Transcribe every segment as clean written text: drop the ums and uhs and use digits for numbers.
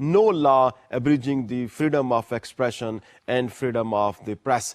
no law abridging the freedom of expression and freedom of the press।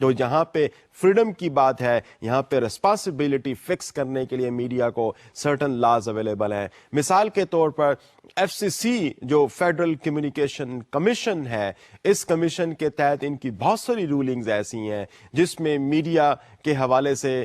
تو جہاں پہ freedom کی بات ہے یہاں پہ رسپانسبلٹی فکس کرنے کے لیے میڈیا کو سرٹن لاز اویلیبل ہیں. مثال کے طور پر ایف سی سی جو فیڈرل کمیونیکیشن کمیشن ہے, اس کمیشن کے تحت ان کی بہت ساری رولنگز ایسی ہیں جس میں میڈیا کے حوالے سے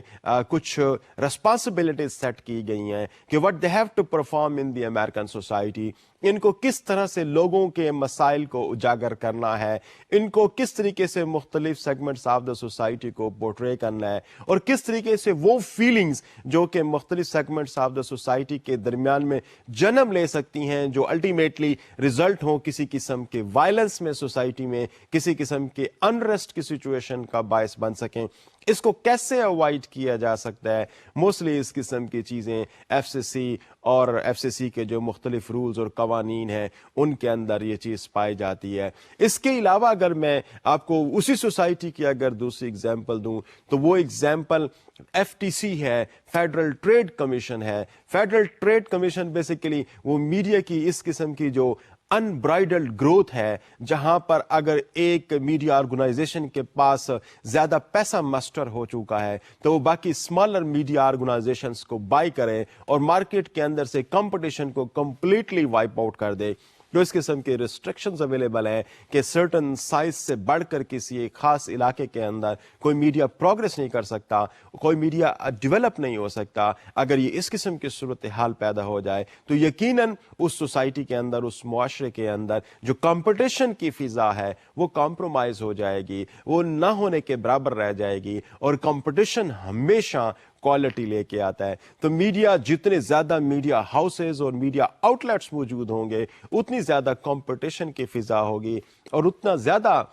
کچھ رسپانسبلٹیز سیٹ کی گئی ہیں کہ what they have to perform in the American society. ان کو کس طرح سے لوگوں کے مسائل کو اجاگر کرنا ہے, ان کو کس طریقے سے مختلف سیگمنٹس آف دا سوسائٹی کو پورٹرے کرنا ہے, اور کس طریقے سے وہ فیلنگز جو کہ مختلف سیگمنٹس آف دا سوسائٹی کے درمیان میں جنم لے سکتی ہیں, جو الٹیمیٹلی ریزلٹ ہوں کسی قسم کے وائلنس میں سوسائٹی میں, کسی قسم کے انریسٹ کی سچویشن کا باعث بن سکیں, اس کو کیسے اوائڈ کیا جا سکتا ہے. موسٹلی اس قسم کی چیزیں ایف سی سی اور ایف سی سی کے جو مختلف رولز اور قوانین ہیں ان کے اندر یہ چیز پائی جاتی ہے. اس کے علاوہ اگر میں آپ کو اسی سوسائٹی کی اگر دوسری اگزامپل دوں تو وہ اگزامپل ایف ٹی سی ہے, فیڈرل ٹریڈ کمیشن ہے. فیڈرل ٹریڈ کمیشن بیسیکلی وہ میڈیا کی اس قسم کی جو انبرائڈلڈ گروتھ ہے, جہاں پر اگر ایک میڈیا آرگنائزیشن کے پاس زیادہ پیسہ مسٹر ہو چکا ہے تو وہ باقی اسمالر میڈیا آرگنائزیشنز کو بائی کرے اور مارکیٹ کے اندر سے کمپٹیشن کو کمپلیٹلی وائپ آؤٹ کر دے. جو اس قسم کے ریسٹرکشنز اویلیبل ہیں کہ سرٹن سائز سے بڑھ کر کسی ایک خاص علاقے کے اندر کوئی میڈیا پروگریس نہیں کر سکتا, کوئی میڈیا ڈیولپ نہیں ہو سکتا. اگر یہ اس قسم کی صورتحال پیدا ہو جائے تو یقیناً اس سوسائٹی کے اندر, اس معاشرے کے اندر جو کمپٹیشن کی فضا ہے وہ کمپرومائز ہو جائے گی, وہ نہ ہونے کے برابر رہ جائے گی. اور کمپٹیشن ہمیشہ کوالٹی لے کے آتا ہے. تو میڈیا جتنے زیادہ میڈیا ہاؤسز اور میڈیا آؤٹ لیٹس موجود ہوں گے اتنی زیادہ کمپٹیشن کی فضا ہوگی اور اتنا زیادہ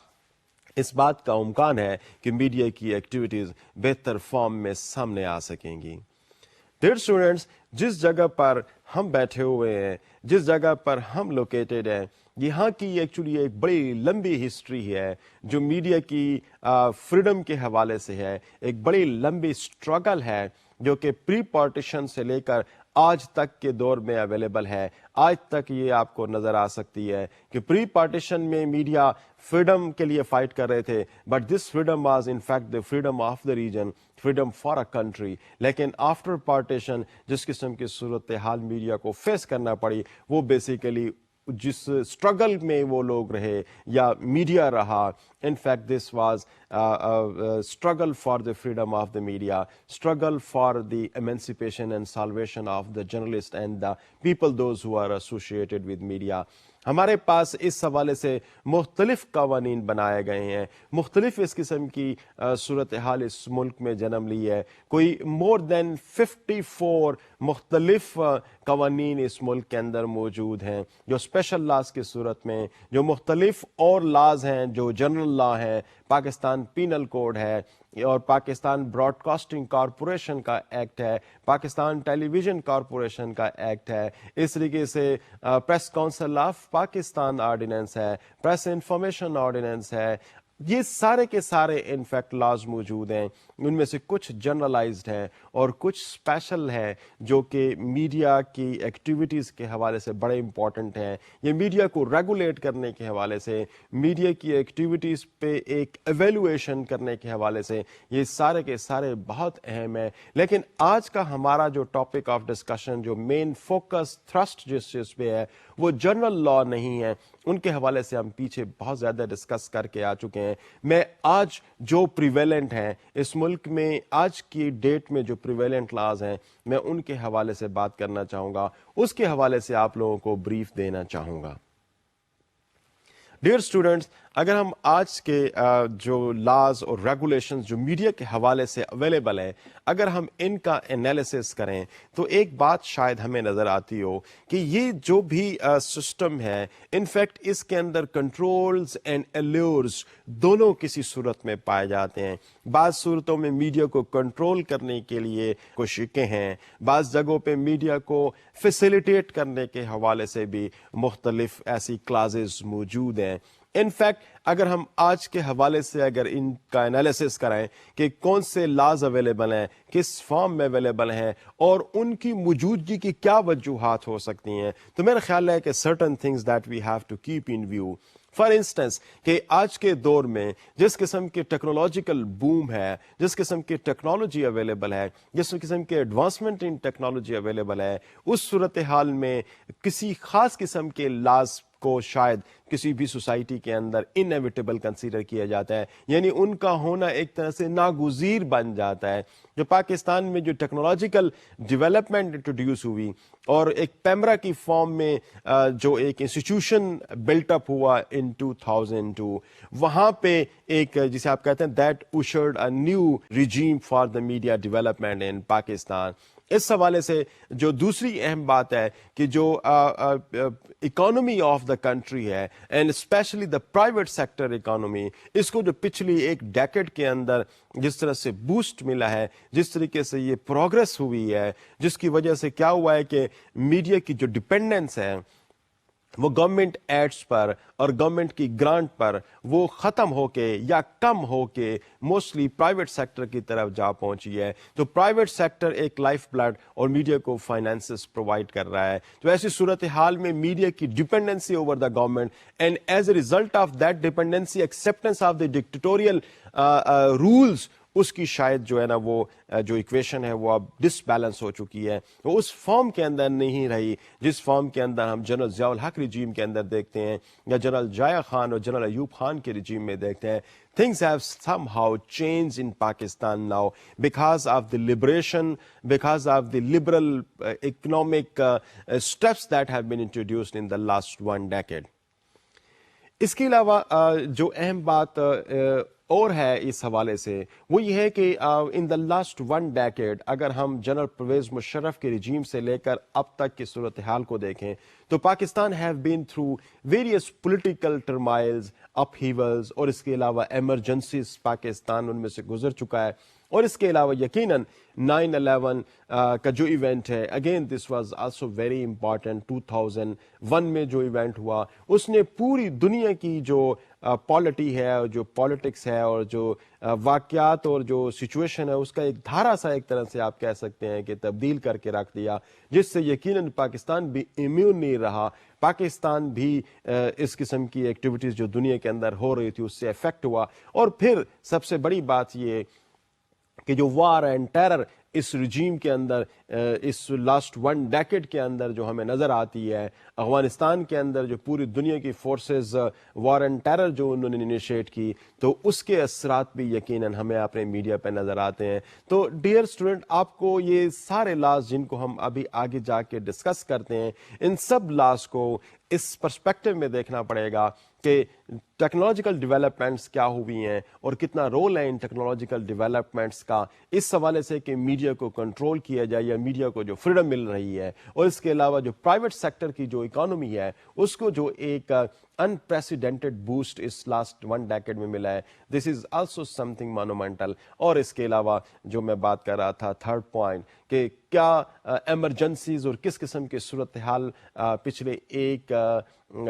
اس بات کا امکان ہے کہ میڈیا کی ایکٹیویٹیز بہتر فارم میں سامنے آ سکیں گی. ڈیئر اسٹوڈینٹس, جس جگہ پر ہم بیٹھے ہوئے ہیں, جس جگہ پر ہم لوکیٹڈ ہیں, یہاں کی ایکچولی ایک بڑی لمبی ہسٹری ہے جو میڈیا کی فریڈم کے حوالے سے ہے. ایک بڑی لمبی اسٹرگل ہے جو کہ پری پارٹیشن سے لے کر آج تک کے دور میں اویلیبل ہے. آج تک یہ آپ کو نظر آ سکتی ہے کہ پری پارٹیشن میں میڈیا فریڈم کے لیے فائٹ کر رہے تھے, but this freedom was in fact the freedom of the region, freedom for a country. لیکن آفٹر پارٹیشن جس قسم کی صورتحال میڈیا کو فیس کرنا پڑی وہ بیسیکلی جس اسٹرگل میں وہ لوگ رہے یا میڈیا رہا, in fact this was struggle for the freedom of the media, struggle for the emancipation and salvation of the journalists and the people those who are associated with media. ہمارے پاس اس حوالے سے مختلف قوانین بنائے گئے ہیں, مختلف اس قسم کی صورتحال اس ملک میں جنم لی ہے. کوئی more than 54 مختلف قوانین اس ملک کے اندر موجود ہیں جو اسپیشل لاز کی صورت میں, جو مختلف اور لاز ہیں جو جنرل لا ہیں. پاکستان پینل کوڈ ہے اور پاکستان براڈ کاسٹنگ کارپوریشن کا ایکٹ ہے, پاکستان ٹیلی ویژن کارپوریشن کا ایکٹ ہے, اس طریقے سے press council of Pakistan ordinance ہے, پریس انفارمیشن آرڈیننس ہے. یہ سارے کے سارے انفیکٹ لاز موجود ہیں. ان میں سے کچھ جنرلائزڈ ہیں اور کچھ اسپیشل ہیں جو کہ میڈیا کی ایکٹیویٹیز کے حوالے سے بڑے امپورٹنٹ ہیں. یہ میڈیا کو ریگولیٹ کرنے کے حوالے سے, میڈیا کی ایکٹیویٹیز پہ ایک ایویلویشن کرنے کے حوالے سے یہ سارے کے سارے بہت اہم ہیں. لیکن آج کا ہمارا جو ٹاپک آف ڈسکشن, جو مین فوکس تھرسٹ جس چیز پہ ہے وہ جنرل لا نہیں ہے. ان کے حوالے سے ہم پیچھے بہت زیادہ ڈسکس کر کے آ چکے ہیں. میں آج جو پریویلنٹ ہیں اس ملک میں, آج کی ڈیٹ میں جو پریویلنٹ لاز ہیں, میں ان کے حوالے سے بات کرنا چاہوں گا, اس کے حوالے سے آپ لوگوں کو بریف دینا چاہوں گا. ڈیئر اسٹوڈینٹس, اگر ہم آج کے جو لاز اور ریگولیشنز جو میڈیا کے حوالے سے اویلیبل ہیں, اگر ہم ان کا انالیسس کریں تو ایک بات شاید ہمیں نظر آتی ہو کہ یہ جو بھی سسٹم ہے انفیکٹ اس کے اندر کنٹرولز اینڈ ایلیورز دونوں کسی صورت میں پائے جاتے ہیں. بعض صورتوں میں میڈیا کو کنٹرول کرنے کے لیے کوششیں ہیں, بعض جگہوں پہ میڈیا کو فیسیلیٹیٹ کرنے کے حوالے سے بھی مختلف ایسی کلازز موجود ہیں. انفیکٹ اگر ہم آج کے حوالے سے اگر ان کا انالیسس کریں کہ کون سے لاز اویلیبل ہیں, کس فارم میں اویلیبل ہیں اور ان کی موجودگی کی کیا وجوہات ہو سکتی ہیں, تو میرا خیال ہے کہ certain things that we have to keep in view. For instance کہ آج کے دور میں جس قسم کی ٹیکنالوجیکل بوم ہے, جس قسم کی ٹیکنالوجی اویلیبل ہے, جس قسم کے ایڈوانسمنٹ ان ٹیکنالوجی اویلیبل ہے, اس صورتحال میں کسی خاص قسم کے لاز کو شاید کسی بھی سوسائٹی کے اندر انیویٹیبل کنسیڈر کیا جاتا ہے, یعنی ان کا ہونا ایک طرح سے ناگزیر بن جاتا ہے. جو پاکستان میں جو ٹیکنالوجیکل ڈیولپمنٹ انٹروڈیوس ہوئی اور ایک پیمرا کی فارم میں جو ایک انسٹیٹیوشن بلٹ اپ ہوا ان 2002, وہاں پہ ایک جسے آپ کہتے ہیں that ushered a new regime for the media development in Pakistan. اس حوالے سے جو دوسری اہم بات ہے کہ جو اکانومی آف دا کنٹری ہے and especially the private sector economy, اس کو جو پچھلی ایک ڈیکیڈ کے اندر جس طرح سے بوسٹ ملا ہے, جس طریقے سے یہ پروگرس ہوئی ہے, جس کی وجہ سے کیا ہوا ہے کہ میڈیا کی جو ڈپینڈنس ہے وہ گورنمنٹ ایڈس پر اور گورنمنٹ کی گرانٹ پر وہ ختم ہو کے یا کم ہو کے موسٹلی پرائیویٹ سیکٹر کی طرف جا پہنچی ہے. تو پرائیویٹ سیکٹر ایک لائف بلڈ اور میڈیا کو فائنانسز پرووائڈ کر رہا ہے. تو ایسی صورتحال میں میڈیا کی dependency over the government and as a result of that dependency acceptance of the dictatorial rules, اس کی شاید جو ہے نا وہ جو ایکویشن ہے وہ اب ڈس بیلنس ہو چکی ہے. وہ اس فارم کے اندر نہیں رہی جس فارم کے اندر ہم جنرل ضیاء الحق رجیم کے اندر دیکھتے ہیں یا جنرل جایا خان اور جنرل ایوب خان کے رجیم میں دیکھتے ہیں. Things have somehow changed in Pakistan now because of the liberation, because of the liberal economic steps that have been introduced in the last one decade. اس کے علاوہ جو اہم بات اور ہے اس حوالے سے وہ یہ ہے کہ ان دا لاسٹ ون ڈیکیڈ اگر ہم جنرل پرویز مشرف کے رجیم سے لے کر اب تک کی صورتحال کو دیکھیں تو Pakistan have been through various political turmoils, upheavals, اور اس کے علاوہ ایمرجنسیز پاکستان ان میں سے گزر چکا ہے. اور اس کے علاوہ یقیناً 9/11 کا جو ایونٹ ہے, again this was also very important. 2001 میں جو ایونٹ ہوا اس نے پوری دنیا کی جو پالیٹی ہے اور جو پالیٹکس ہے اور جو واقعات اور جو سچویشن ہے اس کا ایک دھارا سا ایک طرح سے آپ کہہ سکتے ہیں کہ تبدیل کر کے رکھ دیا, جس سے یقیناً پاکستان بھی امیون نہیں رہا. پاکستان بھی اس قسم کی ایکٹیویٹیز جو دنیا کے اندر ہو رہی تھی اس سے افیکٹ ہوا. اور پھر سب سے بڑی بات یہ کہ جو وار اینڈ ٹیرر اس رجیم کے اندر اس لاسٹ ون ڈیکیڈ کے اندر جو ہمیں نظر آتی ہے, افغانستان کے اندر جو پوری دنیا کی فورسز وار اینڈ ٹیرر جو انہوں نے انیشیٹ کی, تو اس کے اثرات بھی یقیناً ہمیں اپنے میڈیا پہ نظر آتے ہیں. تو ڈیئر اسٹوڈنٹ, آپ کو یہ سارے لاز جن کو ہم ابھی آگے جا کے ڈسکس کرتے ہیں, ان سب لاز کو اس پرسپیکٹو میں دیکھنا پڑے گا کہ ٹیکنالوجیکل ڈیولپمنٹس کیا ہوئی ہیں اور کتنا رول ہے ان ٹیکنالوجیکل ڈیولپمنٹس کا اس حوالے سے کہ میڈیا کو کنٹرول کیا جائے یا میڈیا کو جو فریڈم مل رہی ہے, اور اس کے علاوہ جو پرائیویٹ سیکٹر کی جو اکانومی ہے اس کو جو ایک unprecedented boost اس لاسٹ ون ڈیکیڈ میں ملا ہے. دس از آلسو سم تھنگ مانومنٹل. اور اس کے علاوہ جو میں بات کر رہا تھا تھرڈ پوائنٹ کہ کیا ایمرجنسیز اور کس قسم کی صورتحال پچھلے ایک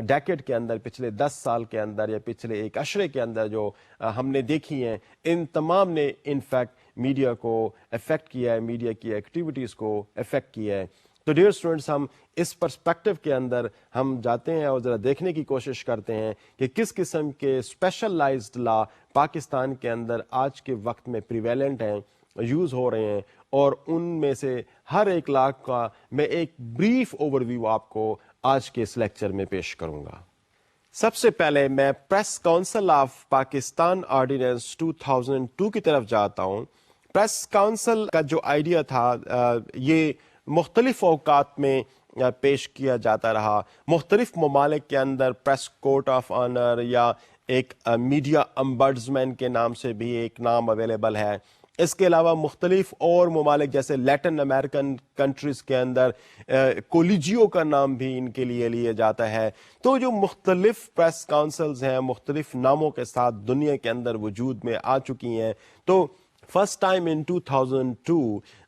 ڈیکیڈ کے اندر, پچھلے 10 سال کے اندر یا پچھلے ایک عشرے کے اندر جو ہم نے دیکھی ہیں, ان تمام نے انفیکٹ میڈیا کو افیکٹ کیا ہے, میڈیا کی ایکٹیویٹیز کو افیکٹ کیا ہے. تو ڈیئر اسٹوڈنٹس, ہم اس پرسپیکٹو کے اندر ہم جاتے ہیں اور ذرا دیکھنے کی کوشش کرتے ہیں کہ کس قسم کے اسپیشلائزڈ لا پاکستان کے اندر آج کے وقت میں پریویلنٹ ہیں, یوز ہو رہے ہیں, اور ان میں سے ہر ایک لا کا میں ایک بریف اوور ویو آپ کو آج کے اس لیکچر میں پیش کروں گا. سب سے پہلے میں press council of Pakistan ordinance 2002 کی طرف جاتا ہوں. پریس کاؤنسل کا جو آئیڈیا تھا یہ مختلف اوقات میں پیش کیا جاتا رہا. مختلف ممالک کے اندر پریس کورٹ آف آنر یا ایک میڈیا امبڈسمین کے نام سے بھی ایک نام اویلیبل ہے. اس کے علاوہ مختلف اور ممالک جیسے لیٹن امریکن کنٹریز کے اندر کولیجیو کا نام بھی ان کے لیے لیا جاتا ہے. تو جو مختلف پریس کاؤنسلز ہیں مختلف ناموں کے ساتھ دنیا کے اندر وجود میں آ چکی ہیں. تو first time in 2002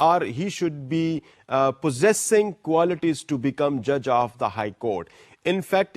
or he should be possessing qualities to become judge of the high court. In fact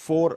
4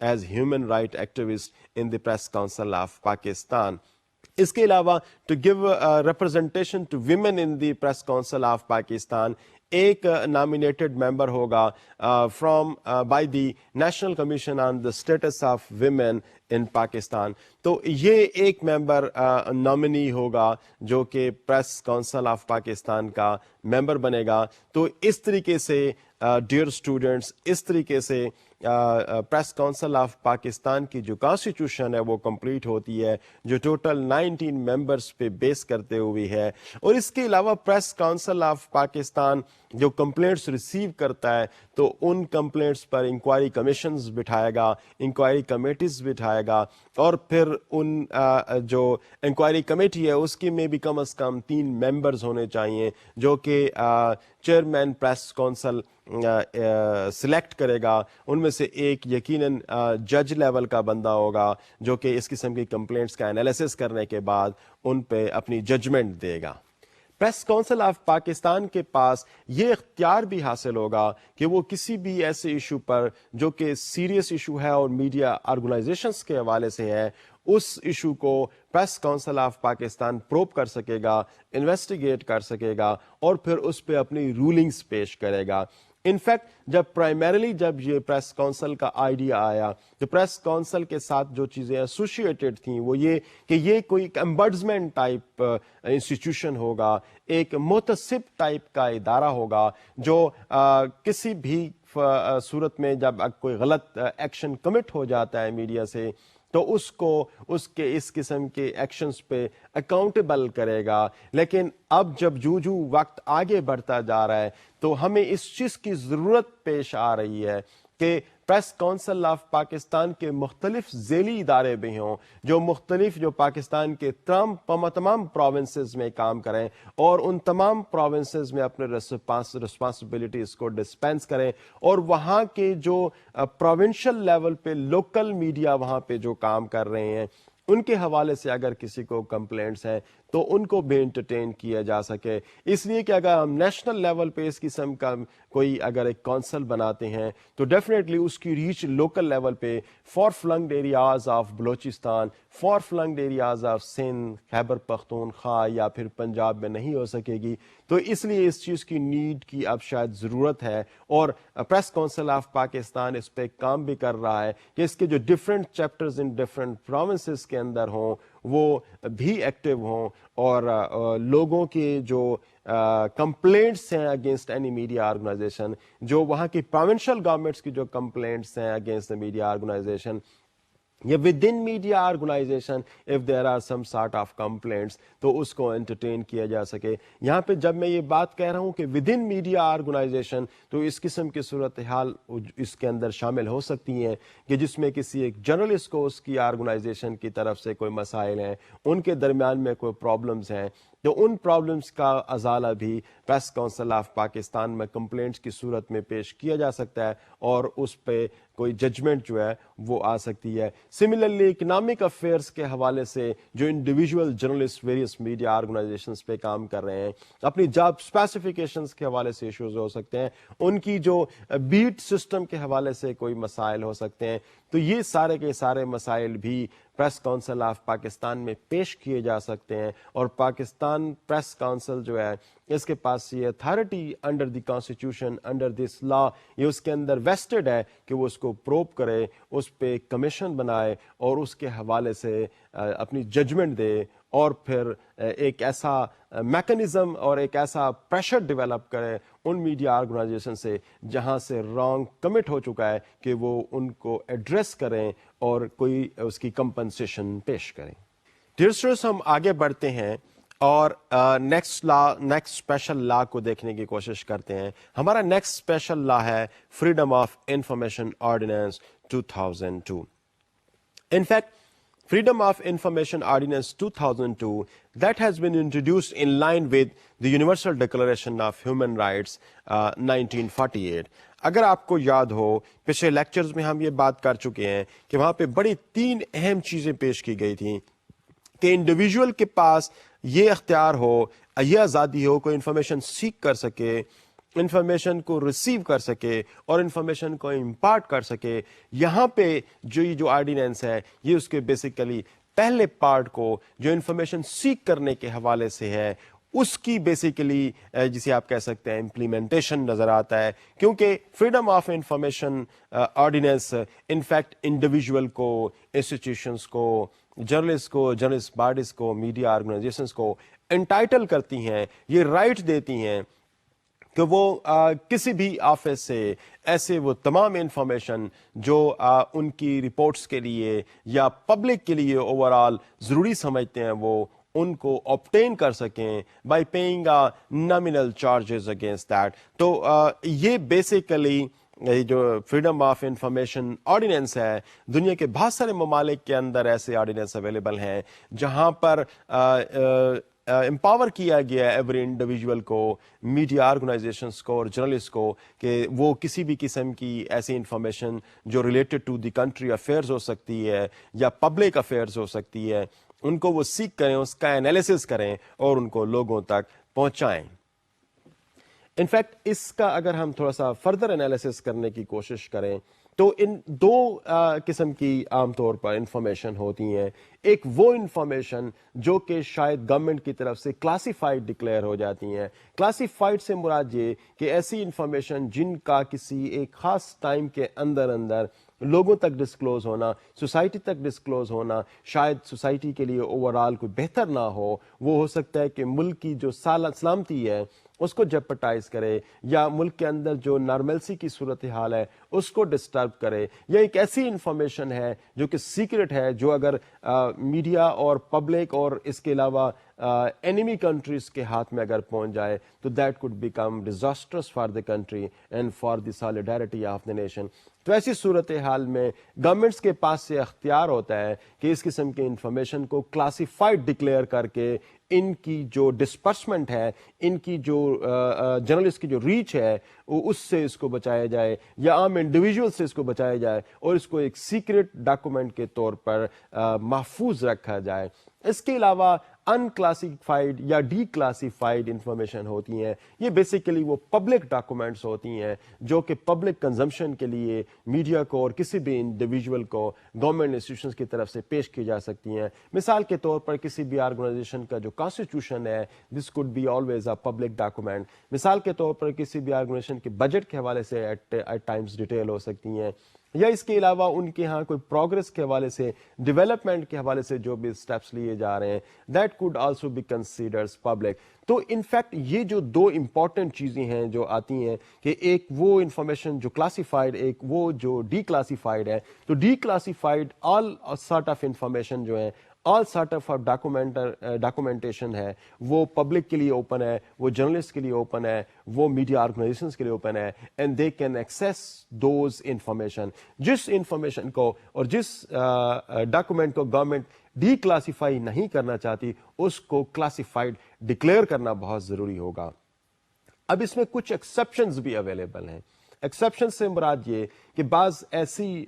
as human right activist in the Press Council of Pakistan. اس کے علاوہ to give representation to women in the press council of Pakistan ایک nominated member ہوگا from by the national commission on the status of women in Pakistan. تو یہ ایک ممبر nominee ہوگا جو کہ پریس کونسل آف پاکستان کا ممبر بنے گا. تو اس طریقے سے ڈیئر اسٹوڈنٹس اس طریقے سے پریس کونسل آف پاکستان کی جو کانسٹیٹیوشن ہے وہ کمپلیٹ ہوتی ہے جو ٹوٹل 19 ممبرس پہ بیس کرتے ہوئی ہے. اور اس کے علاوہ پریس کونسل آف پاکستان جو کمپلینٹس ریسیو کرتا ہے تو ان کمپلینٹس پر انکوائری کمیشنز بٹھائے گا, انکوائری کمیٹیز بٹھائے گا, اور پھر ان جو انکوائری کمیٹی ہے اس کی میں بھی کم از کم 3 ممبرز ہونے چاہیے جو کہ چیئرمین پریس کونسل سلیکٹ کرے گا. ان میں سے ایک یقیناً جج لیول کا بندہ ہوگا جو کہ اس قسم کی کمپلینٹس کا انالیسس کرنے کے بعد ان پہ اپنی ججمنٹ دے گا. پریس کونسل آف پاکستان کے پاس یہ اختیار بھی حاصل ہوگا کہ وہ کسی بھی ایسے ایشو پر جو کہ سیریس ایشو ہے اور میڈیا آرگنائزیشنز کے حوالے سے ہے اس ایشو کو press council of Pakistan probe کر سکے گا, انویسٹیگیٹ کر سکے گا اور پھر اس پہ اپنی رولنگز پیش کرے گا. انفیکٹ جب پرائمریلی جب یہ پریس کونسل کا آئیڈیا آیا تو پریس کونسل کے ساتھ جو چیزیں ایسوسیٹیڈ تھیں وہ یہ کہ یہ کوئی ایک امبڈسمنٹ ٹائپ انسٹیٹیوشن ہوگا, ایک متصب ٹائپ کا ادارہ ہوگا جو کسی بھی صورت میں جب کوئی غلط ایکشن کمٹ ہو جاتا ہے میڈیا سے تو اس کو اس قسم کے ایکشنز پہ اکاؤنٹیبل کرے گا. لیکن اب جب جو وقت آگے بڑھتا جا رہا ہے تو ہمیں اس چیز کی ضرورت پیش آ رہی ہے کہ پریس کونسل آف پاکستان کے مختلف ذیلی ادارے بھی ہوں جو پاکستان کے تمام پروونسز میں کام کریں اور ان تمام پروونسز میں اپنے رسپانسبلٹیز کو ڈسپینس کریں, اور وہاں کے جو پروونشل لیول پہ لوکل میڈیا وہاں پہ جو کام کر رہے ہیں ان کے حوالے سے اگر کسی کو کمپلینٹس ہیں تو ان کو بھی انٹرٹین کیا جا سکے. اس لیے کہ اگر ہم نیشنل لیول پہ اس قسم کا کوئی اگر ایک کونسل بناتے ہیں تو ڈیفینیٹلی اس کی ریچ لوکل لیول پہ far flung areas of Balochistan, far flung areas of Sindh, Khyber Pakhtunkhwa یا پھر پنجاب میں نہیں ہو سکے گی. تو اس لیے اس چیز کی نیڈ کی اب شاید ضرورت ہے اور پریس کونسل آف پاکستان اس پہ کام بھی کر رہا ہے کہ اس کے جو ڈفرینٹ چیپٹرز ان ڈفرینٹ پروونسز کے اندر ہوں وہ بھی ایکٹیو ہوں اور لوگوں کے جو کمپلینٹس ہیں اگینسٹ اینی میڈیا آرگنائزیشن, جو وہاں کی پروونشل گورنمنٹس کی جو کمپلینٹس ہیں against the media organisation or within media organisation if there are some sort of complaints تو اس کو انٹرٹین کیا جا سکے. یہاں پہ جب میں یہ بات کہہ رہا ہوں کہ ود ان میڈیا آرگنائزیشن تو اس قسم کی صورتحال اس کے اندر شامل ہو سکتی ہیں کہ جس میں کسی ایک جرنلسٹ کو اس کی آرگنائزیشن کی طرف سے کوئی مسائل ہیں, ان کے درمیان میں کوئی پرابلمز ہیں تو ان پرابلمز کا ازالہ بھی پریس کونسل آف پاکستان میں کمپلینٹس کی صورت میں پیش کیا جا سکتا ہے اور اس پہ کوئی ججمنٹ جو ہے وہ آ سکتی ہے. سملرلی اکنامک افیئرس کے حوالے سے جو individual journalist various media organisations پہ کام کر رہے ہیں اپنی جاب اسپیسیفیکیشنز کے حوالے سے ایشوز ہو سکتے ہیں, ان کی جو بیٹ سسٹم کے حوالے سے کوئی مسائل ہو سکتے ہیں, تو یہ سارے کے سارے مسائل بھی پریس کونسل آف پاکستان میں پیش کیے جا سکتے ہیں. اور پاکستان پریس کونسل جو ہے اس کے پاس یہ authority under the constitution under this law یہ اس کے اندر ویسٹڈ ہے کہ وہ اس کو پروب کرے, اس پہ کمیشن بنائے اور اس کے حوالے سے اپنی ججمنٹ دے اور پھر ایک ایسا میکنزم اور ایک ایسا پریشر ڈیولپ کرے ان میڈیا آرگنائزیشن سے جہاں سے رانگ کمٹ ہو چکا ہے کہ وہ ان کو ایڈریس کریں اور کوئی اس کی کمپنسیشن پیش کریں. ڈیئر اسٹوڈنٹس ہم آگے بڑھتے ہیں اور نیکسٹ اسپیشل لا کو دیکھنے کی کوشش کرتے ہیں. ہمارا نیکسٹ اسپیشل لا ہے freedom of information ordinance 2002. In fact, Freedom of Information Ordinance 2002 that has been introduced in line with the Universal Declaration of Human Rights 1948. اگر آپ کو یاد ہو پچھلے لیکچرز میں ہم یہ بات کر چکے ہیں کہ وہاں پہ بڑی 3 اہم چیزیں پیش کی گئی تھیں کہ انڈیویجول کے پاس یہ اختیار ہو, یہ آزادی ہو, کوئی انفارمیشن سیک کر سکے انفارمیشن کو ریسیو کر سکے اور انفارمیشن کو امپارٹ کر سکے. یہاں پہ جو آرڈیننس ہے یہ اس کے بیسیکلی پہلے پارٹ کو جو انفارمیشن سیک کرنے کے حوالے سے ہے اس کی بیسیکلی جسے آپ کہہ سکتے ہیں امپلیمنٹیشن نظر آتا ہے, کیونکہ freedom of information ordinance in fact individual کو, انسٹیٹیوشنس کو, جرنلسٹ باڈیز کو, میڈیا آرگنائزیشنس کو انٹائٹل کرتی ہیں, یہ رائٹ دیتی ہیں کہ وہ کسی بھی آفس سے ایسے وہ تمام انفارمیشن جو ان کی رپورٹس کے لیے یا پبلک کے لیے اوور آل ضروری سمجھتے ہیں وہ ان کو آبٹین کر سکیں by paying nominal charges against that. تو یہ بیسیکلی جو فریڈم آف انفارمیشن آرڈیننس ہے, دنیا کے بہت سارے ممالک کے اندر ایسے آرڈیننس اویلیبل ہیں جہاں پر امپاور کیا گیا ہے ایوری انڈیویجول کو, میڈیا آرگنائزیشنس کو اور جرنلسٹ کو, کہ وہ کسی بھی قسم کی ایسی انفارمیشن جو related to the country affairs ہو سکتی ہے یا پبلک افیئرز ہو سکتی ہے, ان کو وہ سیکھ کریں, اس کا انالیسس کریں اور ان کو لوگوں تک پہنچائیں. انفیکٹ اس کا اگر ہم تھوڑا سا فردر انالیسس کرنے کی کوشش کریں تو ان دو قسم کی عام طور پر انفارمیشن ہوتی ہیں. ایک وہ انفارمیشن جو کہ شاید گورنمنٹ کی طرف سے کلاسیفائڈ ڈکلیئر ہو جاتی ہیں. کلاسیفائڈ سے مراد یہ کہ ایسی انفارمیشن جن کا کسی ایک خاص ٹائم کے اندر لوگوں تک ڈسکلوز ہونا, سوسائٹی تک ڈسکلوز ہونا شاید سوسائٹی کے لیے اوور آل کوئی بہتر نہ ہو, وہ ہو سکتا ہے کہ ملک کی جو سلامتی ہے اس کو جیپٹائز کرے, یا ملک کے اندر جو نارملسی کی صورتحال ہے اس کو ڈسٹرب کرے, یا ایک ایسی انفارمیشن ہے جو کہ سیکرٹ ہے, جو اگر میڈیا اور پبلک اور اس کے علاوہ انیمی کنٹریز کے ہاتھ میں اگر پہنچ جائے تو that could become disastrous for the country and for the solidarity of the nation. تو ایسی صورتحال میں گورنمنٹس کے پاس سے اختیار ہوتا ہے کہ اس قسم کی انفارمیشن کو کلاسیفائڈ ڈکلیئر کر کے ان کی جو ڈسپرسمنٹ ہے, ان کی جو جرنلسٹ کی جو ریچ ہے اس سے اس کو بچایا جائے, یا عام انڈیویجول سے اس کو بچایا جائے اور اس کو ایک سیکرٹ ڈاکومنٹ کے طور پر محفوظ رکھا جائے. اس کے علاوہ ان کلاسیفائڈ یا ڈی کلاسیفائڈ انفارمیشن ہوتی ہیں. یہ بیسیکلی وہ پبلک ڈاکومنٹس ہوتی ہیں جو کہ پبلک کنزمپشن کے لیے میڈیا کو اور کسی بھی انڈیویجول کو گورنمنٹ انسٹیٹیوشنز کی طرف سے پیش کی جا سکتی ہیں. مثال کے طور پر کسی بھی آرگنائزیشن کا جو کانسٹیٹیوشن ہے, this could be always a public document. مثال کے طور پر کسی بھی آرگنائزیشن کے بجٹ کے حوالے سے ایٹ ٹائمز ڈیٹیل ہو سکتی ہیں, یا اس کے علاوہ ان کے ہاں کوئی پروگرس کے حوالے سے, ڈیولپمنٹ کے حوالے سے جو بھی اسٹیپس لیے جا رہے ہیں, that could also be considered public. تو انفیکٹ یہ جو دو امپورٹنٹ چیزیں ہیں جو آتی ہیں کہ ایک وہ انفارمیشن جو کلاسیفائڈ, ایک وہ جو ڈی کلاسیفائڈ ہے. تو D classified all sort of information جو ہے, آل سارٹ آف ڈاکومنٹیشن ہے, وہ پبلک کے لیے اوپن ہے, وہ جرنلسٹ کے لیے اوپن ہے, وہ میڈیا آرگنائزیشنز کے لیے اوپن ہے, and they can access those information. جس انفارمیشن کو اور جس ڈاکومنٹ کو گورنمنٹ ڈی کلاسیفائی نہیں کرنا چاہتی اس کو کلاسیفائڈ ڈکلیئر کرنا بہت ضروری ہوگا. اب اس میں کچھ ایکسیپشنز بھی اویلیبل ہیں. ایکسیپشن سے مراد یہ کہ بعض ایسی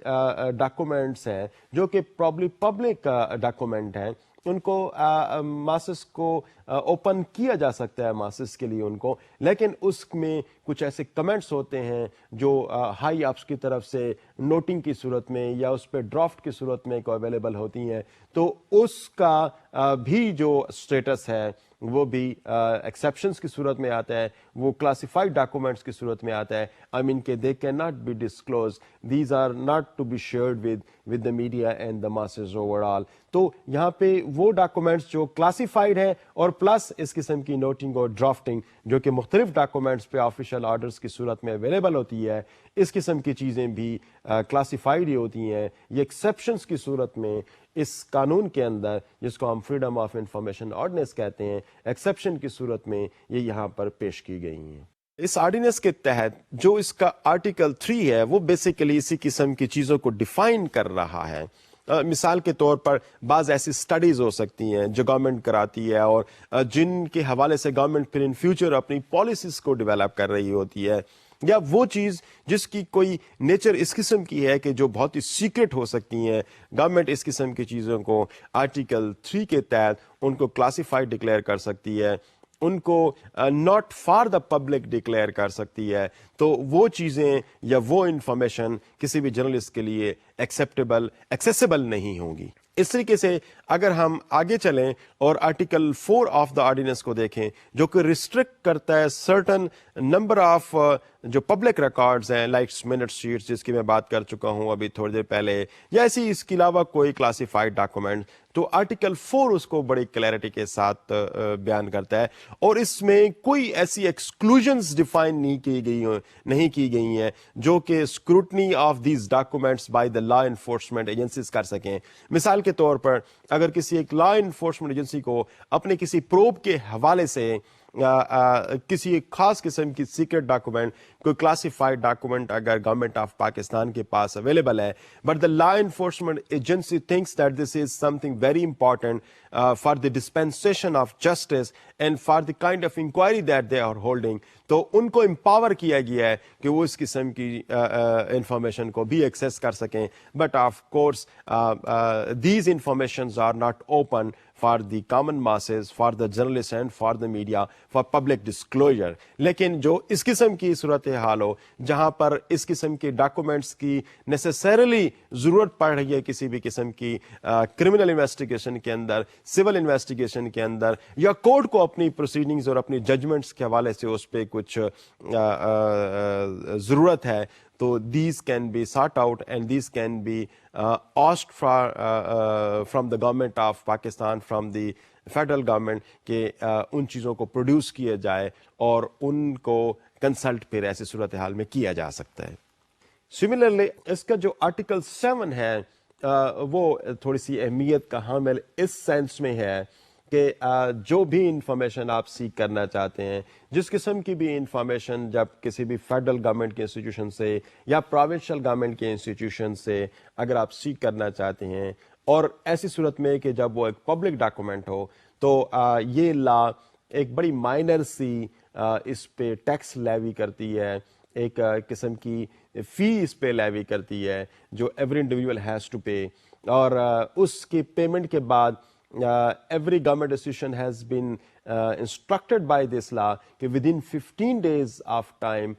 ڈاکومنٹس ہیں جو کہ پرابلی پبلک ڈاکومنٹ ہیں, ان کو ماسس کو اوپن کیا جا سکتا ہے ماسس کے لیے ان کو, لیکن اس میں کچھ ایسے کمنٹس ہوتے ہیں جو ہائی اپس کی طرف سے نوٹنگ کی صورت میں یا اس پہ ڈرافٹ کی صورت میں کو اویلیبل ہوتی ہیں. تو اس کا بھی جو اسٹیٹس ہے وہ بھی ایکسیپشنز کی صورت میں آتا ہے, وہ کلاسیفائڈ ڈاکومنٹس کی صورت میں آتا ہے. آئی مین کہ they can not be disclose, these are not to be shared with the media and the masses over all. تو یہاں پہ وہ ڈاکومنٹس جو کلاسیفائڈ ہیں اور پلس اس قسم کی نوٹنگ اور ڈرافٹنگ جو کہ مختلف ڈاکومنٹس پہ آفیشیل آرڈرز کی صورت میں اویلیبل ہوتی ہے, اس قسم کی چیزیں بھی کلاسیفائڈ ہی ہوتی ہیں. یہ ایکسیپشنز کی صورت میں اس قانون کے اندر, جس کو ہم فریڈم آف انفارمیشن آرڈیننس کہتے ہیں, ایکسیپشن کی صورت میں یہ یہاں پر پیش کی گئی ہیں. اس آرڈیننس کے تحت جو اس کا آرٹیکل 3 ہے وہ بیسیکلی اسی قسم کی چیزوں کو ڈیفائن کر رہا ہے. مثال کے طور پر بعض ایسی سٹڈیز ہو سکتی ہیں جو گورنمنٹ کراتی ہے اور جن کے حوالے سے گورنمنٹ پھر ان فیوچر اپنی پالیسیز کو ڈیولپ کر رہی ہوتی ہے, یا وہ چیز جس کی کوئی نیچر اس قسم کی ہے کہ جو بہت ہی سیکرٹ ہو سکتی ہیں. گورنمنٹ اس قسم کی چیزوں کو آرٹیکل 3 کے تحت ان کو کلاسیفائڈ ڈکلیئر کر سکتی ہے. ان کو not for the public declare کر سکتی ہے تو وہ چیزیں یا وہ انفارمیشن کسی بھی جرنلسٹ کے لیے ایکسیسیبل نہیں ہوں گی. اس طریقے سے اگر ہم آگے چلیں اور آرٹیکل 4 آف دا آرڈیننس کو دیکھیں جو کہ ریسٹرکٹ کرتا ہے سرٹن نمبر آف جو پبلک ریکارڈز ہیں لائک منٹ شیٹس جس کی میں بات کر چکا ہوں ابھی تھوڑی دیر پہلے یا ایسی اس کے علاوہ کوئی کلاسیفائڈ ڈاکومنٹ, تو آرٹیکل 4 اس کو بڑی کلیئرٹی کے ساتھ بیان کرتا ہے اور اس میں کوئی ایسی ایکسکلوژنز ڈیفائن نہیں کی گئی ہیں جو کہ scrutiny of these documents by the law enforcement agencies کر سکیں. مثال کے طور پر اگر کسی ایک لا انفورسمنٹ ایجنسی کو اپنے کسی پروب کے حوالے سے کسی ایک خاص قسم کی سیکرٹ ڈاکومنٹ کوئی کلاسیفائڈ ڈاکومنٹ اگر گورنمنٹ آف پاکستان کے پاس اویلیبل ہے but the law enforcement agency thinks that this is something very important for the dispensation of justice and for the kind of inquiry that they are holding, تو ان کو empower کیا گیا ہے کہ وہ اس قسم کی انفارمیشن کو بھی ایکسیس کر سکیں. But of course these informations are not open for the common masses, for the journalist and for the media for public disclosure. لیکن جو اس قسم کی صورت حال ہو جہاں پر اس قسم کے ڈاکومنٹس کی نیسیسریلی ضرورت پڑ رہی ہے کسی بھی قسم کی کرمنل انویسٹیگیشن کے اندر, سول انویسٹیگیشن کے اندر, یا کورٹ کو اپنی پروسیڈنگز اور اپنی ججمنٹس کے حوالے سے اس پہ کچھ ضرورت ہے, تو these can be sought out and these can be asked from the government of Pakistan, from the federal government کہ ان چیزوں کو پروڈیوس کیا جائے اور ان کو کنسلٹ پھر ایسی صورتحال میں کیا جا سکتا ہے. سملرلی اس کا جو آرٹیکل 7 ہے وہ تھوڑی سی اہمیت کا حامل اس سینس میں ہے کہ جو بھی انفارمیشن آپ سیک کرنا چاہتے ہیں, جس قسم کی بھی انفارمیشن جب کسی بھی فیڈرل گورنمنٹ کے انسٹیٹیوشن سے یا پروونشل گورنمنٹ کے انسٹیٹیوشن سے اگر آپ سیک کرنا چاہتے ہیں, اور ایسی صورت میں کہ جب وہ ایک پبلک ڈاکومنٹ ہو تو یہ لا ایک بڑی مائنر سی اس پہ ٹیکس لیوی کرتی ہے, ایک قسم کی فی اس پہ لیوی کرتی ہے جو every individual has to pay, اور اس کی پیمنٹ کے بعد every government institution has been instructed by this law کہ within 15 days of time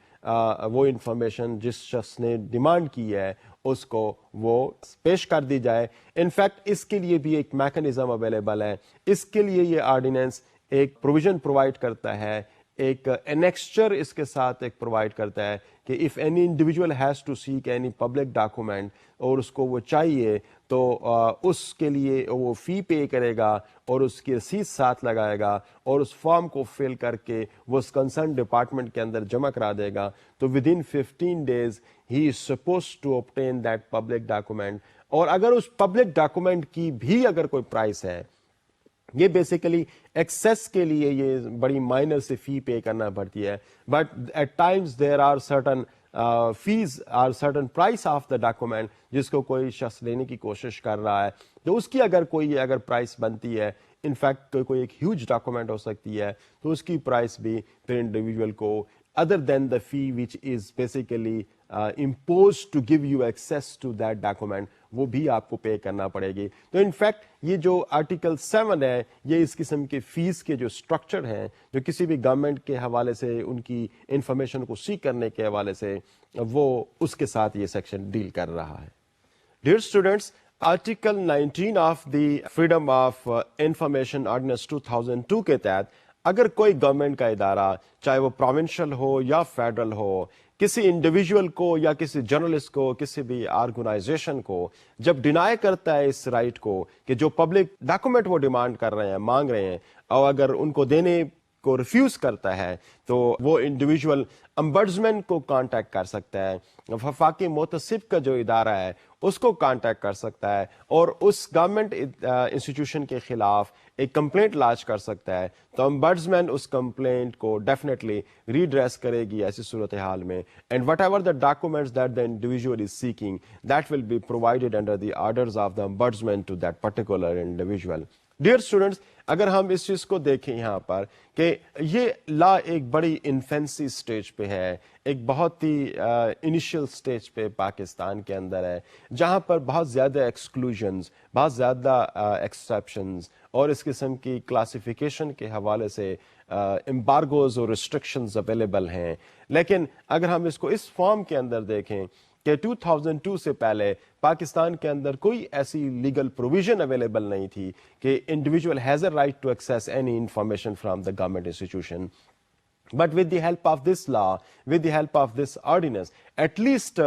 وہ انفارمیشن جس شخص نے ڈیمانڈ کی ہے اس کو وہ پیش کر دی جائے. انفیکٹ اس کے لیے بھی ایک میکانزم اویلیبل ہے, اس کے لیے یہ آرڈیننس ایک پروویژن پرووائڈ کرتا ہے, ایک انیکسچر اس کے ساتھ ایک پرووائڈ کرتا ہے کہ if any individual has to seek any public document اور اس کو وہ چاہیے تو اس کے لیے وہ فی پے کرے گا اور اس کی رسید ساتھ لگائے گا اور اس فارم کو فل کر کے وہ اس کنسرن ڈپارٹمنٹ کے اندر جمع کرا دے گا, تو within 15 days he is suppose to obtain that public document. اور اگر اس پبلک ڈاکومنٹ کی بھی اگر کوئی پرائس ہے, یہ بیسیکلی ایکسیس کے لیے یہ بڑی مائنر سے فی پے کرنا پڑتی ہے, but at times there are certain fees are certain price of the document جس کو کوئی شخص لینے کی کوشش کر رہا ہے, تو اس کی اگر کوئی اگر پرائس بنتی ہے, انفیکٹ کوئی ایک ہیوج ڈاکومنٹ ہو سکتی ہے, تو اس کی پرائس بھی پھر انڈیویجول کو other than the fee which is basically imposed to give you access to that document, وہ بھی آپ کو پے کرنا پڑے گی. تو انفیکٹ یہ جو آرٹیکل 7 ہے یہ اس قسم کے فیس کے جو اسٹرکچر ہیں جو کسی بھی گورنمنٹ کے حوالے سے ان کی انفارمیشن کو سیک کرنے کے حوالے سے وہ اس کے ساتھ یہ سیکشن ڈیل کر رہا ہے. Dear students, article 19 of the freedom of information ordinance 2002 کے تحت اگر کوئی گورنمنٹ کا ادارہ چاہے وہ پروونشل ہو یا فیڈرل ہو کسی انڈیویجول کو یا کسی جرنلسٹ کو کسی بھی آرگنائزیشن کو جب ڈینائی کرتا ہے اس رائٹ کو کہ جو پبلک ڈاکومنٹ وہ ڈیمانڈ کر رہے ہیں مانگ رہے ہیں اور اگر ان کو دینے کو ریفیوز کرتا ہے تو وہ انڈیویجول امبڈسمین کو کانٹیکٹ کر سکتا ہے, وفاقی محتسب کا جو ادارہ ہے اس کو کانٹیکٹ کر سکتا ہے اور اس گورنمنٹ انسٹیٹیوشن کے خلاف ایک کمپلینٹ لاج کر سکتا ہے. تو امبڈسمین اس کمپلینٹ کو ڈیفینیٹلی ریڈریس کرے گی ایسی صورتحال میں, and whatever the documents that the individual is seeking that will be provided under the orders of the ombudsman to that particular individual. Dear students, اگر ہم اس چیز کو دیکھیں یہاں پر کہ یہ لا ایک بڑی انفینسی سٹیج پہ ہے, ایک بہت ہی انیشیل سٹیج پہ پاکستان کے اندر ہے, جہاں پر بہت زیادہ ایکسکلوژنز, بہت زیادہ ایکسیپشنز اور اس قسم کی کلاسیفیکیشن کے حوالے سے امبارگوز اور ریسٹرکشنز اویلیبل ہیں. لیکن اگر ہم اس کو اس فارم کے اندر دیکھیں کہ 2002 سے پہلے پاکستان کے اندر کوئی ایسی لیگل پروویژن اویلیبل نہیں تھی کہ individual has a right to access any information from the government institution. But with the help of this law, with the help of this ordinance, at least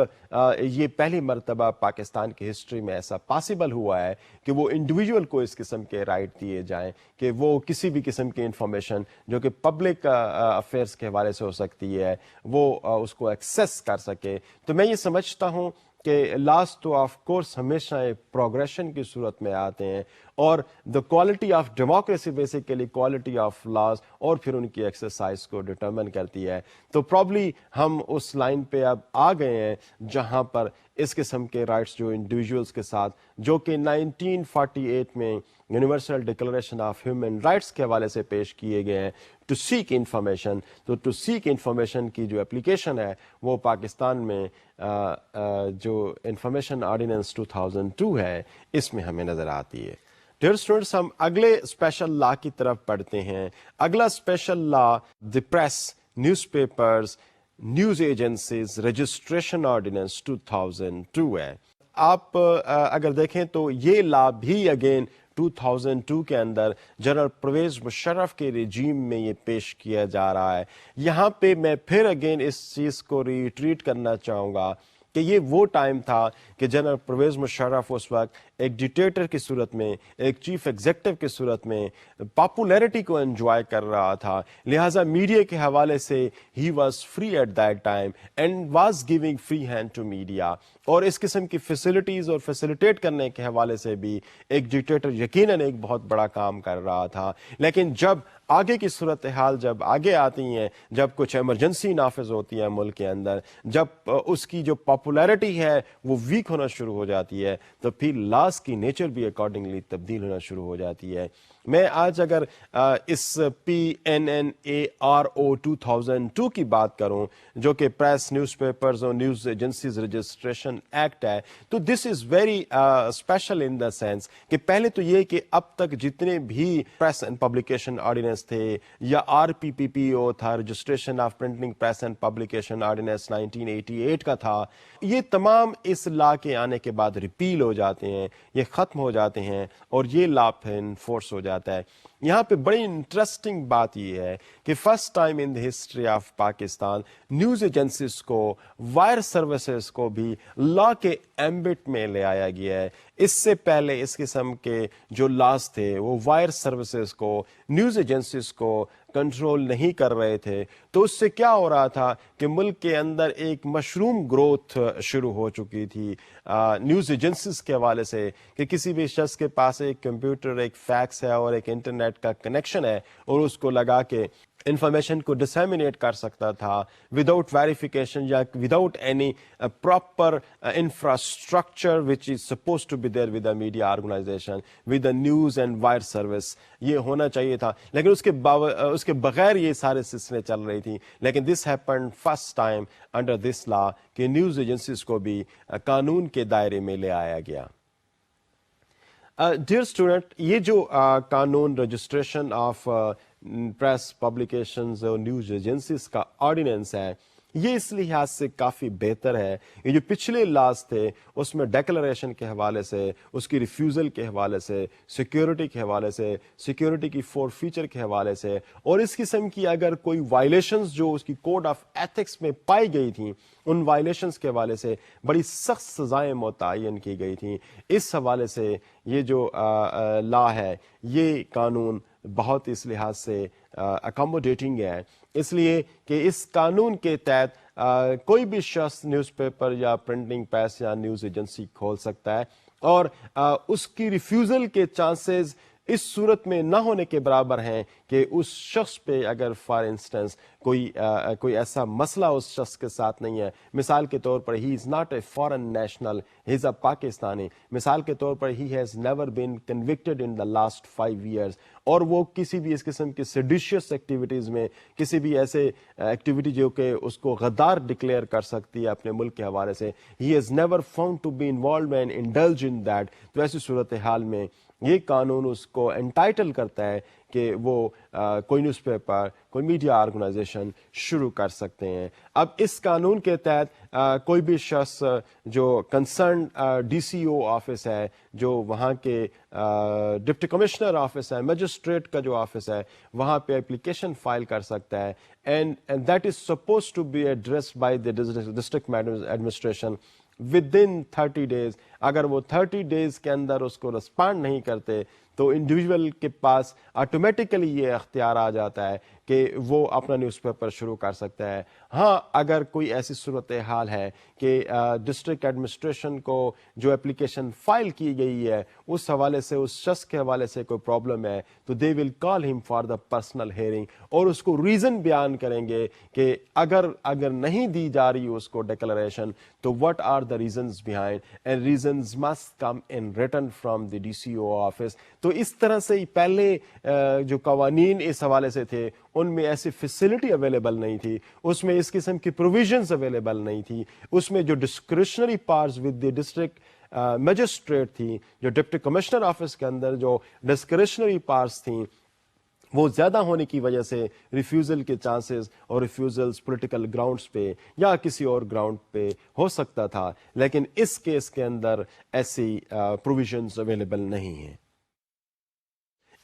یہ پہلی مرتبہ پاکستان کی ہسٹری میں ایسا possible ہوا ہے کہ وہ انڈیویجول کو اس قسم کے رائٹ دیے جائیں کہ وہ کسی بھی قسم کی انفارمیشن جو کہ پبلک افیئرس کے حوالے سے ہو سکتی ہے وہ اس کو ایکسیس کر سکے. تو میں یہ سمجھتا ہوں کہ لاس تو آف کورس ہمیشہ ایک پروگریشن کی صورت میں آتے ہیں, اور the quality of democracy basically quality of laws اور پھر ان کی ایکسرسائز کو ڈٹرمن کرتی ہے. تو پرابلی ہم اس لائن پہ اب آ گئے ہیں جہاں پر اس قسم کے رائٹس جو انڈیویجولس کے ساتھ, جو کہ 1948 میں universal declaration of human rights کے حوالے سے پیش کیے گئے ہیں, ٹو سیک انفارمیشن. تو ٹو سیک انفارمیشن کی جو اپلیکیشن ہے وہ پاکستان میں جو انفارمیشن آرڈیننس 2002 ہے اس میں ہمیں نظر آتی ہے. ڈیئر اسٹوڈنٹس, ہم اگلے اسپیشل لا کی طرف پڑھتے ہیں. اگلا special law the press, news papers, news agencies registration ordinance 2002 ہے. آپ اگر دیکھیں تو یہ لا بھی اگین 2002 کے اندر جنرل پرویز مشرف کے رجیم میں یہ پیش کیا جا رہا ہے. یہاں پہ میں پھر اگین اس چیز کو ریٹریٹ کرنا چاہوں گا کہ یہ وہ ٹائم تھا کہ جنرل پرویز مشرف اس وقت ایک ڈکٹیٹر کی صورت میں, ایک چیف ایگزیکٹو کی صورت میں پاپولیرٹی کو انجوائے کر رہا تھا. لہٰذا میڈیا کے حوالے سے he was free at that time and was giving free hand to media, اور اس قسم کی فیسلٹیز اور فیسیلیٹیٹ کرنے کے حوالے سے بھی ایک ڈکٹیٹر یقیناً ایک بہت بڑا کام کر رہا تھا. لیکن جب آگے کی صورتحال جب آگے آتی ہیں, جب کچھ ایمرجنسی نافذ ہوتی ہے ملک کے اندر, جب اس کی جو پاپولیرٹی ہے وہ ویک ہونا شروع ہو جاتی ہے, تو پھر لاس کی نیچر بھی اکارڈنگلی تبدیل ہونا شروع ہو جاتی ہے. میں آج اگر اس PNNARO 2002 کی بات کروں جو کہ پریس, نیوز پیپرز اور نیوز ایجنسیز رجسٹریشن ایکٹ ہے, تو this is very special in the sense کہ پہلے تو یہ کہ اب تک جتنے بھی پریس اینڈ پبلیکیشن آرڈیننس تھے یا RPPPO تھا, registration of printing press and publication ordinance 1988 کا تھا, یہ تمام اس لا کے آنے کے بعد ریپیل ہو جاتے ہیں, یہ ختم ہو جاتے ہیں اور یہ لا پھر انفورس ہو جاتا ہے. یہاں پہ بڑی انٹرسٹنگ بات یہ ہے کہ first time in the history of Pakistan news agencies کو, وائر سروسز کو بھی لا کے ایمبٹ میں لے آیا گیا ہے. اس سے پہلے اس قسم کے جو لاز تھے وہ وائر سروسز کو, نیوز ایجنسیز کو کنٹرول نہیں کر رہے تھے. تو اس سے کیا ہو رہا تھا کہ ملک کے اندر ایک مشروم گروتھ شروع ہو چکی تھی نیوز ایجنسیز کے حوالے سے کہ کسی بھی شخص کے پاس ایک کمپیوٹر, ایک فیکس ہے اور ایک انٹرنیٹ کا کنیکشن ہے اور اس کو لگا کے انفارمیشن کو ڈسیمینیٹ کر سکتا تھا وداؤٹ ویریفیکیشن یا without any proper infrastructure which is suppose to be there with a media organisation with a news and wire service. یہ ہونا چاہیے تھا, لیکن اس کے بغیر یہ سارے سلسلے چل رہی تھیں. لیکن this happened first time under this law کہ نیوز ایجنسیز کو بھی قانون کے دائرے میں لے آیا گیا. ڈیئر اسٹوڈنٹ, یہ جو قانون رجسٹریشن آف پریس پبلیکیشنز اور نیوز ایجنسیز کا آرڈیننس ہے, یہ اس لحاظ سے کافی بہتر ہے. یہ جو پچھلے لاز تھے اس میں ڈیکلریشن کے حوالے سے, اس کی ریفیوزل کے حوالے سے, سیکیورٹی کے حوالے سے, سیکیورٹی کی فور فیچر کے حوالے سے, اور اس قسم کی اگر کوئی وائلیشنز جو اس کی کوڈ آف ایتھکس میں پائی گئی تھیں ان وائلیشنز کے حوالے سے بڑی سخت سزائیں متعین کی گئی تھیں. اس حوالے سے یہ جو لا ہے, یہ قانون بہت اس لحاظ سے اکاموڈیٹنگ ہے, اس لیے کہ اس قانون کے تحت کوئی بھی شخص نیوز پیپر یا پرنٹنگ پریس یا نیوز ایجنسی کھول سکتا ہے اور اس کی ریفیوزل کے چانسز اس صورت میں نہ ہونے کے برابر ہیں کہ اس شخص پہ اگر فار انسٹنس کوئی ایسا مسئلہ اس شخص کے ساتھ نہیں ہے. مثال کے طور پر he is not a foreign national, he is a Pakistani. مثال کے طور پر he has never been convicted in the last 5 years, اور وہ کسی بھی اس قسم کی سیڈیشیس ایکٹیویٹیز میں, کسی بھی ایسے ایکٹیویٹی جو کہ اس کو غدار ڈکلیئر کر سکتی ہے اپنے ملک کے حوالے سے, he has never found to be involved and indulge in that. تو ایسی صورتحال میں یہ قانون اس کو انٹائٹل کرتا ہے کہ وہ کوئی نیوز پیپر, کوئی میڈیا آرگنائزیشن شروع کر سکتے ہیں. اب اس قانون کے تحت کوئی بھی شخص جو concern D C O office ہے, جو وہاں کے ڈپٹی کمشنر آفس ہے, مجسٹریٹ کا جو آفس ہے, وہاں پہ اپلیکیشن فائل کر سکتا ہے. And that is suppose to be addressed by the district administration within 30 days. اگر وہ 30 days کے اندر اس کو رسپانڈ نہیں کرتے تو انڈیویجول کے پاس آٹومیٹیکلی یہ اختیار آ جاتا ہے کہ وہ اپنا نیوز پیپر شروع کر سکتا ہے. ہاں, اگر کوئی ایسی صورتحال ہے کہ ڈسٹرکٹ ایڈمنسٹریشن کو جو اپلیکیشن فائل کی گئی ہے اس حوالے سے, اس شخص کے حوالے سے کوئی پرابلم ہے, تو دے ول کال ہم فار دا پرسنل ہیئرنگ, اور اس کو ریزن بیان کریں گے کہ اگر نہیں دی جا رہی اس کو ڈکلریشن تو what are the reasons behind, and reasons must come in written from the DCO office. تو اس طرح سے پہلے جو قوانین اس حوالے سے تھے ان میں ایسی فیسلٹی اویلیبل نہیں تھی, اس میں اس قسم کی پروویژنز اویلیبل نہیں تھی, اس میں جو discretionary powers with the district magistrate تھی, جو ڈپٹی کمشنر آفس کے اندر جو ڈسکریشنری پاورز تھیں وہ زیادہ ہونے کی وجہ سے ریفیوزل کے چانسز اور ریفیوزلز پولیٹیکل گراؤنڈز پہ یا کسی اور گراؤنڈ پہ ہو سکتا تھا, لیکن اس کیس کے اندر ایسی پروویژنز اویلیبل نہیں ہیں.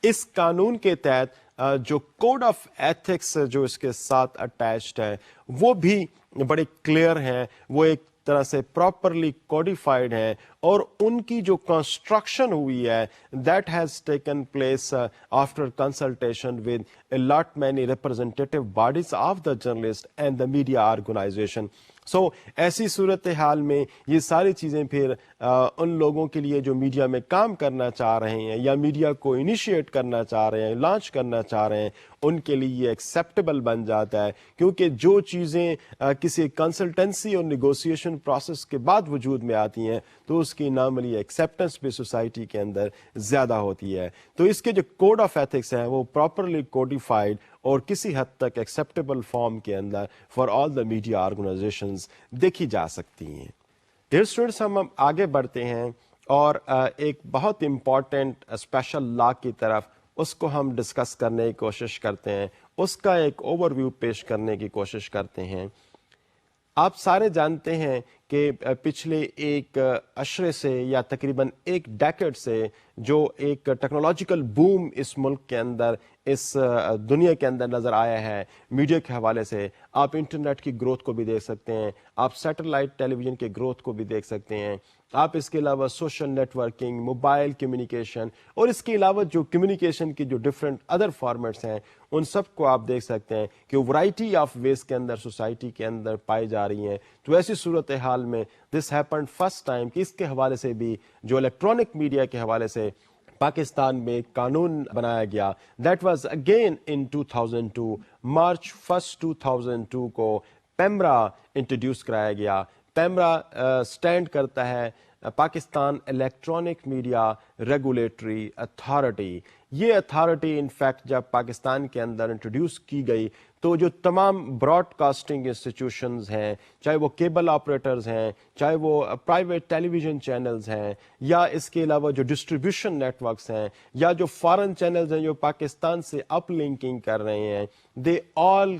اس قانون کے تحت جو کوڈ آف ایتھکس جو اس کے ساتھ اٹیچڈ ہے وہ بھی بڑے کلیئر ہیں, وہ ایک طرح سے پراپرلی کوڈیفائڈ ہیں, اور ان کی جو کنسٹرکشن ہوئی ہے that has taken place after consultation with a lot many representative bodies of the journalist and the media organisation. So ایسی صورتحال میں یہ ساری چیزیں پھر ان لوگوں کے لیے جو میڈیا میں کام کرنا چاہ رہے ہیں یا میڈیا کو انیشیٹ کرنا چاہ رہے ہیں, لانچ کرنا چاہ رہے ہیں, ان کے لیے یہ ایکسیپٹیبل بن جاتا ہے, کیونکہ جو چیزیں کسی کنسلٹنسی اور نیگوسیشن پروسیس کے بعد وجود میں آتی ہیں تو اس کی نارملی ایکسیپٹنس بھی سوسائٹی کے اندر زیادہ ہوتی ہے. تو اس کے جو کوڈ آف ایتھکس ہیں وہ پراپرلی کوڈیفائڈ اور کسی حد تک ایکسیپٹیبل فارم کے اندر for all the media organisations دیکھی جا سکتی ہیں. ڈیئر اسٹوڈنٹس, ہم آگے بڑھتے ہیں اور ایک بہت امپورٹنٹ اسپیشل لا کی طرف اس کو ہم ڈسکس کرنے کی کوشش کرتے ہیں, اس کا ایک اوور ویو پیش کرنے کی کوشش کرتے ہیں. آپ سارے جانتے ہیں کہ پچھلے ایک عشرے سے یا تقریباً ایک ڈیکیڈ سے جو ایک ٹیکنالوجیکل بوم اس ملک کے اندر, اس دنیا کے اندر نظر آیا ہے میڈیا کے حوالے سے, آپ انٹرنیٹ کی گروتھ کو بھی دیکھ سکتے ہیں, آپ سیٹلائٹ ٹیلی ویژن کے گروتھ کو بھی دیکھ سکتے ہیں, آپ اس کے علاوہ social networking, mobile communication, اور اس کے علاوہ جو کمیونیکیشن کی جو ڈفرینٹ ادر فارمیٹس ہیں ان سب کو آپ دیکھ سکتے ہیں کہ ورائٹی آف ویز کے اندر سوسائٹی کے اندر پائی جا رہی ہیں. تو ایسی صورتحال میں دس ہیپنڈ فرسٹ ٹائم کہ اس کے حوالے سے بھی جو الیکٹرانک میڈیا کے حوالے سے پاکستان میں ایک قانون بنایا گیا. That was again in 2002, March 1 2002 کو پیمرا انٹروڈیوس کرایا گیا. پیمرا اسٹینڈ کرتا ہے Pakistan electronic media regulatory authority. یہ اتھارٹی انفیکٹ جب پاکستان کے اندر انٹروڈیوس کی گئی تو جو تمام براڈ کاسٹنگ انسٹیٹیوشنز ہیں, چاہے وہ کیبل آپریٹرز ہیں, چاہے وہ پرائیویٹ ٹیلی ویژن چینلز ہیں, یا اس کے علاوہ جو ڈسٹریبیوشن نیٹ ورکس ہیں, یا جو فارن چینلز ہیں جو پاکستان سے اپ لنکنگ کر رہے ہیں, دے آل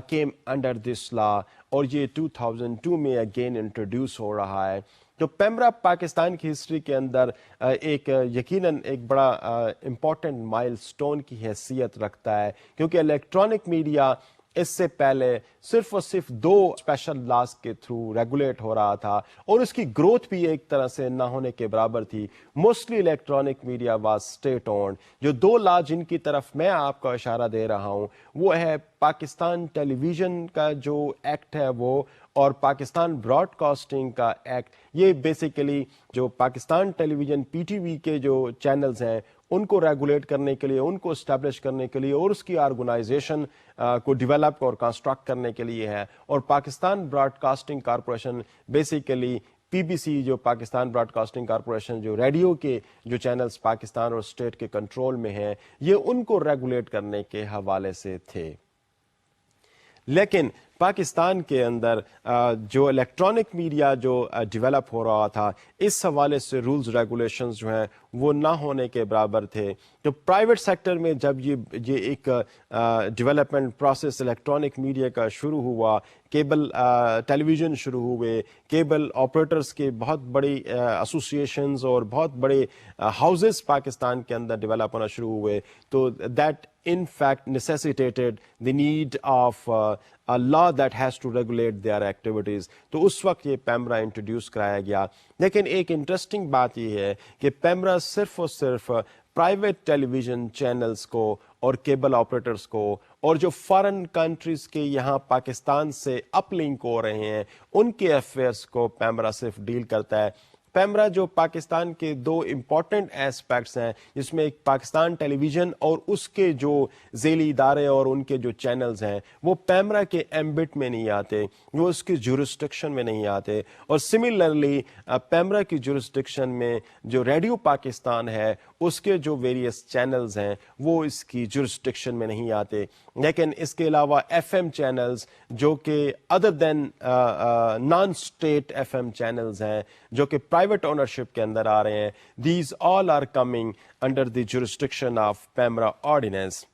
came under this law, اور یہ 2002 میں اگین انٹروڈیوس ہو رہا ہے. تو پیمرا پاکستان کی ہسٹری کے اندر ایک یقیناً ایک بڑا امپورٹنٹ مائل سٹون کی حیثیت رکھتا ہے, کیونکہ الیکٹرانک میڈیا اس سے پہلے صرف اور صرف 2 اسپیشل لاز کے تھرو ریگولیٹ ہو رہا تھا, اور اس کی گروتھ بھی ایک طرح سے نہ ہونے کے برابر تھی. Mostly electronic media was state owned. جو 2 لا جن کی طرف میں آپ کو اشارہ دے رہا ہوں وہ ہے پاکستان ٹیلی ویژن کا جو ایکٹ ہے وہ, اور پاکستان براڈ کاسٹنگ کا ایکٹ. یہ بیسیکلی جو پاکستان ٹیلی ویژن پی ٹی وی کے جو چینلز ہیں ان کو ریگولیٹ کرنے کے لیے, ان کو اسٹیبلش کرنے کے لیے اور اس کی آرگنائزیشن کو ڈیولپ اور کنسٹرکٹ کرنے کے لیے ہے. اور Pakistan broadcasting corporation basically P B C, جو پاکستان براڈ کاسٹنگ کارپوریشن, جو ریڈیو کے جو چینلز پاکستان اور اسٹیٹ کے کنٹرول میں ہیں, یہ ان کو ریگولیٹ کرنے کے حوالے سے تھے. لیکن پاکستان کے اندر جو الیکٹرانک میڈیا جو ڈیولپ ہو رہا تھا, اس حوالے سے رولز ریگولیشنز جو ہیں وہ نہ ہونے کے برابر تھے. تو پرائیویٹ سیکٹر میں جب یہ ایک ڈیولپمنٹ پروسیس الیکٹرانک میڈیا کا شروع ہوا, کیبل ٹیلی ویژن شروع ہوئے, کیبل آپریٹرز کے بہت بڑی ایسوسیشنز اور بہت بڑے ہاؤزز پاکستان کے اندر ڈیولپ ہونا شروع ہوئے, تو that in fact necessitated the need of a law that has to regulate their activities. تو اس وقت یہ پیمرا انٹروڈیوس کرایا گیا. لیکن ایک انٹرسٹنگ بات یہ ہے کہ پیمرا صرف اور صرف پرائیویٹ ٹیلی ویژن چینلز کو اور کیبل آپریٹرز کو اور جو فارن کنٹریز کے یہاں پاکستان سے اپ لنک ہو رہے ہیں ان کے افیئرس کو پیمرا صرف ڈیل کرتا ہے. پیمرا جو پاکستان کے دو امپورٹنٹ ایسپیکٹس ہیں, جس میں ایک پاکستان ٹیلی ویژن اور اس کے جو ذیلی ادارے اور ان کے جو چینلز ہیں وہ پیمرا کے ایمبٹ میں نہیں آتے, وہ اس کی جورسڈکشن میں نہیں آتے. اور سملرلی پیمرا کی جورسڈکشن میں جو ریڈیو پاکستان ہے اس کے جو ویریس چینلز ہیں وہ اس کی جورسڈکشن میں نہیں آتے. لیکن اس کے علاوہ ایف ایم چینلز جو کہ other than non state F M channels ہیں جو کہ پرائیویٹ اونرشپ کے اندر آ رہے ہیں, these all are coming under the jurisdiction of PEMRA ordinance.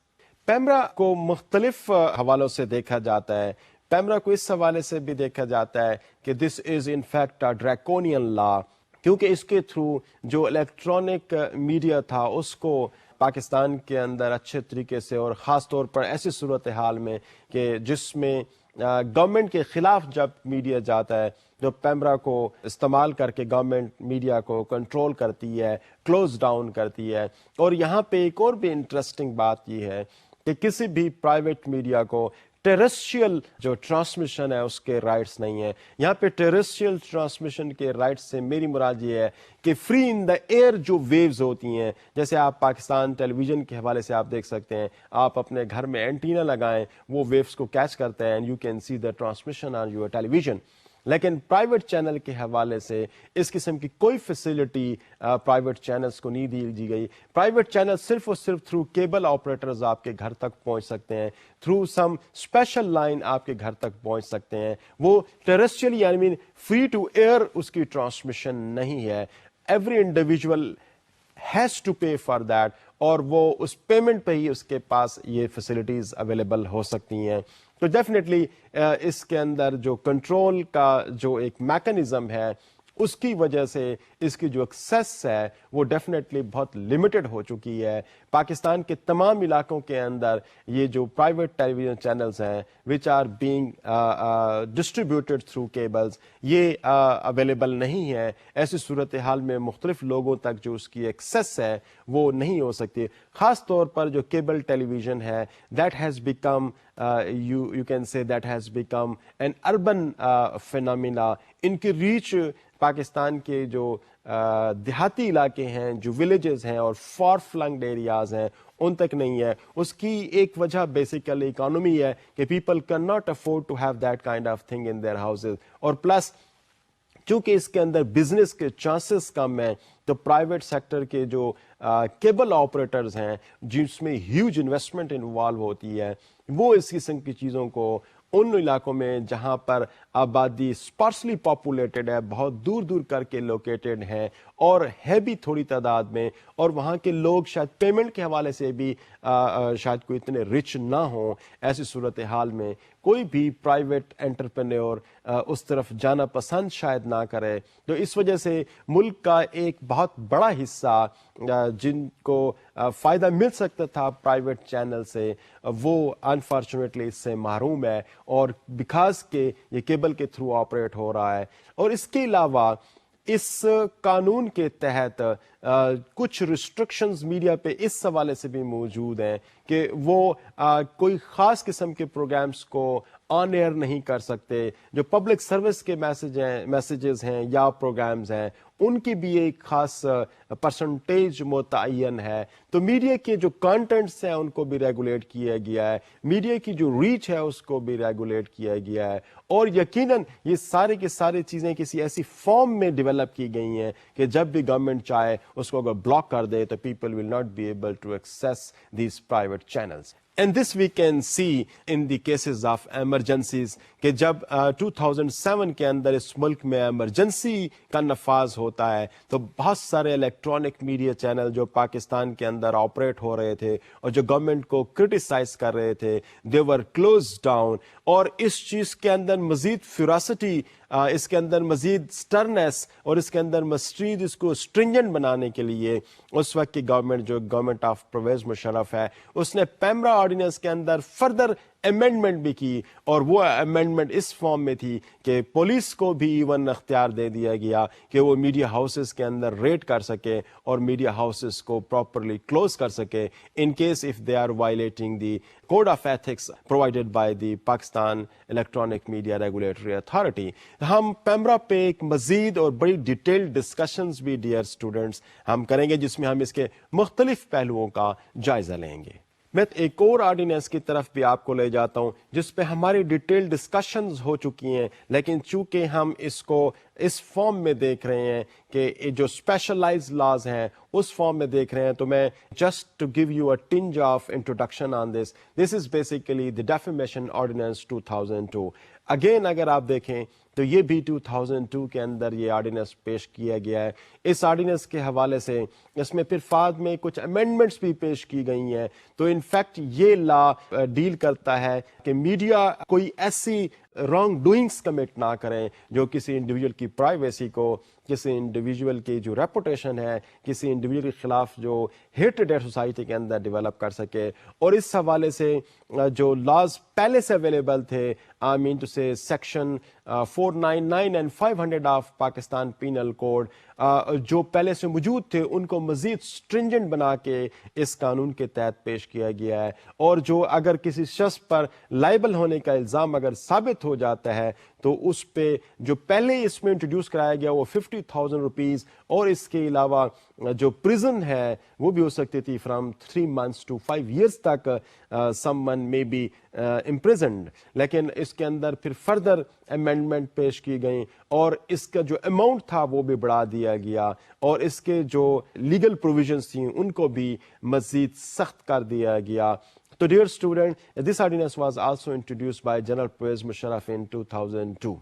PEMRA کو مختلف حوالوں سے دیکھا جاتا ہے. پیمرا کو اس حوالے سے بھی دیکھا جاتا ہے کہ دس از ان فیکٹ اے ڈریکونین لا, کیونکہ اس کے تھرو جو الیکٹرانک میڈیا تھا اس کو پاکستان کے اندر اچھے طریقے سے, اور خاص طور پر ایسی صورتحال میں کہ جس میں گورنمنٹ کے خلاف جب میڈیا جاتا ہے تو پیمرا کو استعمال کر کے گورنمنٹ میڈیا کو کنٹرول کرتی ہے, کلوز ڈاؤن کرتی ہے. اور یہاں پہ ایک اور بھی انٹرسٹنگ بات یہ ہے کہ کسی بھی پرائیویٹ میڈیا کو ٹیریسٹریل جو ٹرانسمیشن ہے اس کے رائٹس نہیں ہیں. یہاں پہ ٹیریسٹریل ٹرانسمیشن کے رائٹس سے میری مراد یہ ہے کہ فری ان دا ایئر جو ویوز ہوتی ہیں, جیسے آپ پاکستان ٹیلی ویژن کے حوالے سے آپ دیکھ سکتے ہیں, آپ اپنے گھر میں اینٹینا لگائیں, وہ ویوز کو کیچ کرتے ہیں, and you can see the transmission on your television. لیکن پرائیویٹ چینل کے حوالے سے اس قسم کی کوئی فیسلٹی پرائیویٹ چینلز کو نہیں دی گئی. پرائیویٹ چینل صرف اور صرف تھرو کیبل آپریٹرز آپ کے گھر تک پہنچ سکتے ہیں, تھرو سم اسپیشل لائن آپ کے گھر تک پہنچ سکتے ہیں. وہ ٹیریسٹریل یعنی فری ٹو ایئر اس کی ٹرانسمیشن نہیں ہے. Every individual has to pay for that, اور وہ اس پیمنٹ پہ ہی اس کے پاس یہ فیسلٹیز اویلیبل ہو سکتی ہیں. تو ڈیفینیٹلی اس کے اندر جو کنٹرول کا جو ایک میکانزم ہے اس کی وجہ سے اس کی جو ایکسیس ہے وہ ڈیفینیٹلی بہت لمیٹڈ ہو چکی ہے. پاکستان کے تمام علاقوں کے اندر یہ جو پرائیویٹ ٹیلی ویژن چینلز ہیں which are being distributed through cables, یہ اویلیبل نہیں ہے. ایسی صورتحال میں مختلف لوگوں تک جو اس کی ایکسیس ہے وہ نہیں ہو سکتی. خاص طور پر جو کیبل ٹیلی ویژن ہے that has become you can say that has become an urban phenomena. ان کی ریچ پاکستان کے جو دیہاتی علاقے ہیں, جو ولیجز ہیں اور فار فلنگڈ ایریاز ہیں ان تک نہیں ہے. اس کی ایک وجہ بیسیکلی اکانومی ہے کہ people can not afford to have that kind of thing in their houses, اور پلس چونکہ اس کے اندر بزنس کے چانسز کم ہیں تو پرائیویٹ سیکٹر کے جو کیبل آپریٹرز ہیں جس میں ہیوج انویسٹمنٹ انوالو ہوتی ہے, وہ اس قسم کی چیزوں کو ان علاقوں میں جہاں پر آبادی اسپارسلی پاپولیٹڈ ہے, بہت دور دور کر کے لوکیٹڈ ہے اور ہے بھی تھوڑی تعداد میں, اور وہاں کے لوگ شاید پیمنٹ کے حوالے سے بھی شاید کوئی اتنے رچ نہ ہوں, ایسی صورتحال میں کوئی بھی پرائیویٹ انٹرپرینور اس طرف جانا پسند شاید نہ کرے. تو اس وجہ سے ملک کا ایک بہت بڑا حصہ جن کو فائدہ مل سکتا تھا پرائیویٹ چینل سے وہ انفارچونیٹلی اس سے محروم ہے, اور بیکاز کہ یہ کیبل کے تھرو آپریٹ ہو رہا ہے. اور اس کے علاوہ اس قانون کے تحت کچھ ریسٹرکشنز میڈیا پہ اس حوالے سے بھی موجود ہیں کہ وہ کوئی خاص قسم کے پروگرامز کو آن ایئر نہیں کر سکتے. جو پبلک سروس کے میسیجز ہیں یا پروگرامز ہیں ان کی بھی ایک خاص پرسنٹیج متعین ہے. تو میڈیا کے جو کانٹینٹس ہیں ان کو بھی ریگولیٹ کیا گیا ہے, میڈیا کی جو ریچ ہے اس کو بھی ریگولیٹ کیا گیا ہے, اور یقیناً یہ سارے کی ساری چیزیں کسی ایسی فارم میں ڈیولپ کی گئی ہیں کہ جب بھی گورنمنٹ چاہے اس کو اگر بلاک کر دے تو people will not be able to access these private channels. And this we can see in the cases of emergencies کہ جب 2007 کے اندر اس ملک میں ایمرجنسی کا نفاذ ہوتا ہے تو بہت سارے الیکٹرانک میڈیا چینل جو پاکستان کے اندر آپریٹ ہو رہے تھے اور جو گورنمنٹ کو کرٹیسائز کر رہے تھے they were closed down. اور اس چیز کے اندر مزید فیوراسٹی, اس کے اندر مزید سٹرنس اور اس کے اندر مزید اس کو اسٹرنجنٹ بنانے کے لیے اس وقت کی گورنمنٹ جو گورنمنٹ آف پرویز مشرف ہے اس نے پیمرا آرڈیننس کے اندر فردر امینڈمنٹ بھی کی, اور وہ امینڈمنٹ اس فارم میں تھی کہ پولیس کو بھی ایون اختیار دے دیا گیا کہ وہ میڈیا ہاؤسز کے اندر ریڈ کر سکے اور میڈیا ہاؤسز کو پراپرلی کلوز کر سکے in case if they are violating the code of ethics provided by the Pakistan electronic media regulatory authority. ہم پیمرا پہ ایک مزید اور بڑی ڈیٹیل ڈسکشنز بھی ڈیئر اسٹوڈنٹس ہم کریں گے جس میں ہم اس کے مختلف پہلوؤں کا جائزہ لیں گے. میں ایک اور آرڈیننس کی طرف بھی آپ کو لے جاتا ہوں جس پہ ہماری ڈیٹیل ڈسکشنز ہو چکی ہیں, لیکن چونکہ ہم اس کو اس فارم میں دیکھ رہے ہیں کہ جو اسپیشلائز لاز ہیں اس فارم میں دیکھ رہے ہیں, تو میں just to give you a tinge of introduction on this is basically the defamation ordinance 2002. Again اگر آپ دیکھیں تو یہ بھی 2002 کے اندر یہ آرڈیننس پیش کیا گیا ہے. اس آرڈیننس کے حوالے سے اس میں پھر بعد میں کچھ امینڈمنٹس بھی پیش کی گئی ہیں. تو انفیکٹ یہ لا ڈیل کرتا ہے کہ میڈیا کوئی ایسی رانگ ڈوئنگس کمٹ نہ کریں جو کسی انڈیویجول کی پرائیویسی کو, کسی انڈیویجول کی جو ریپوٹیشن ہے, کسی انڈیویجول کے خلاف جو ہیٹڈ ہے سوسائٹی کے اندر ڈیولپ کر سکے. اور اس حوالے سے جو لاز پہلے سے اویلیبل تھے, I mean to say section 499 and 500 of Pakistan penal code, جو پہلے سے موجود تھے ان کو مزید اسٹرنجنٹ بنا کے اس قانون کے تحت پیش کیا گیا ہے. اور جو اگر کسی شخص پر لائبل ہونے کا الزام اگر ثابت ہو جاتا ہے تو اس پہ جو پہلے اس میں انٹروڈیوس کرایا گیا وہ 50,000 روپیز, اور اس کے علاوہ جو پریزن ہے وہ بھی ہو سکتی تھی فرام 3 months to 5 years تک someone may be imprisoned. لیکن اس کے اندر پھر فردر امینڈمنٹ پیش کی گئیں اور اس کا جو اماؤنٹ تھا وہ بھی بڑھا دیا گیا, اور اس کے جو لیگل پروویژنس تھیں ان کو بھی مزید سخت کر دیا گیا. So dear student, this ordinance was also introduced by General Pervez Musharraf in 2002.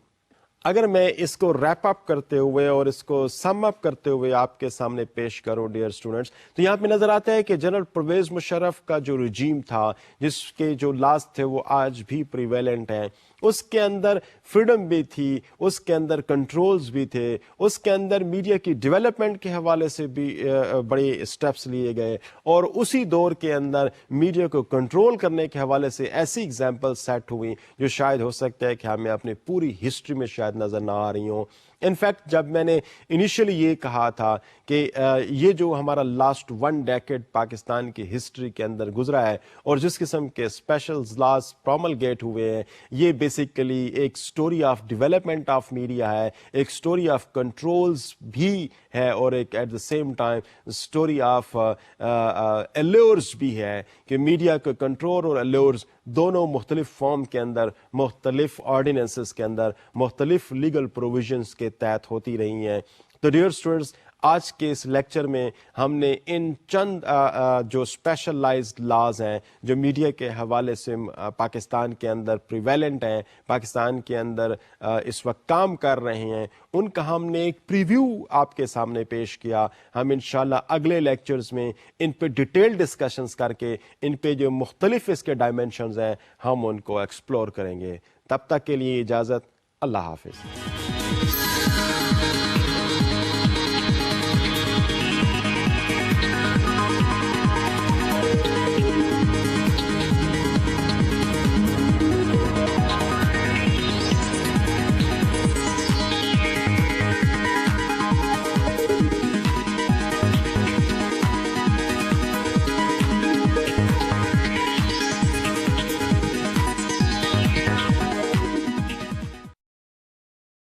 اگر میں اس کو ریپ اپ کرتے ہوئے اور اس کو سم اپ کرتے ہوئے آپ کے سامنے پیش کروں ڈیئر اسٹوڈنٹس, تو یہاں پہ نظر آتا ہے کہ جنرل پرویز مشرف کا جو رجیم تھا, جس کے جو لاز تھے وہ آج بھی پریویلنٹ ہیں, اس کے اندر فریڈم بھی تھی, اس کے اندر کنٹرولز بھی تھے, اس کے اندر میڈیا کی ڈیولپمنٹ کے حوالے سے بھی بڑے اسٹیپس لیے گئے, اور اسی دور کے اندر میڈیا کو کنٹرول کرنے کے حوالے سے ایسی ایگزامپل سیٹ ہوئی جو شاید ہو سکتا ہے کہ ہمیں اپنی پوری ہسٹری میں شاید نظر نہ آ رہی ہوں. انفیکٹ جب میں نے انیشلی یہ کہا تھا کہ یہ جو ہمارا لاسٹ 1 ڈیکیڈ پاکستان کی ہسٹری کے اندر گزرا ہے اور جس قسم کے اسپیشل لاز پروملگیٹ ہوئے ہیں, یہ بیسیکلی ایک story of development of media ہے, ایک سٹوری آف کنٹرولز بھی ہے, اور ایک at the same time story of الیورز بھی ہے کہ میڈیا کا کنٹرول اور الیورز دونوں مختلف فارم کے اندر, مختلف آرڈیننسز کے اندر, مختلف لیگل پروویژنس کے تحت ہوتی رہی ہیں. تو ڈیئر اسٹوڈنٹس, آج کے اس لیکچر میں ہم نے ان چند جو اسپیشلائزڈ لاز ہیں جو میڈیا کے حوالے سے پاکستان کے اندر پریویلنٹ ہیں, پاکستان کے اندر اس وقت کام کر رہے ہیں, ان کا ہم نے ایک پریویو آپ کے سامنے پیش کیا. ہم انشاءاللہ اگلے لیکچرز میں ان پہ ڈیٹیل ڈسکشنز کر کے ان پہ جو مختلف اس کے ڈائمینشنز ہیں ہم ان کو ایکسپلور کریں گے. تب تک کے لیے اجازت, اللہ حافظ.